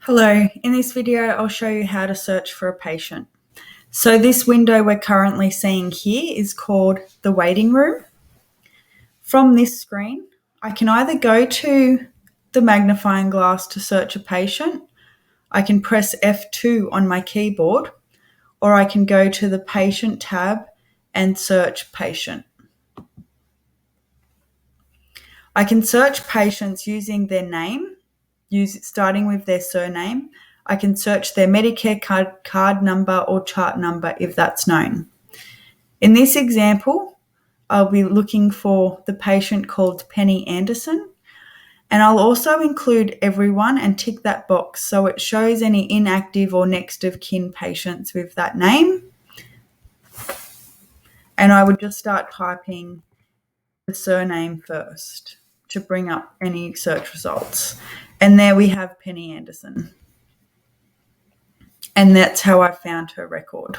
Hello, in this video I'll show you how to search for a patient. So this window we're currently seeing here is called the waiting room. From this screen, I can either go to the magnifying glass to search a patient, I can press F2 on my keyboard, or I can go to the patient tab and search patient. I can search patients using their name, starting with their surname. I can search their Medicare card number or chart number if that's known. In this example, I'll be looking for the patient called Penny Anderson, and I'll also include everyone and tick that box so it shows any inactive or next of kin patients with that name. And I would just start typing the surname first to bring up any search results. And there we have Penny Anderson. And that's how I found her record.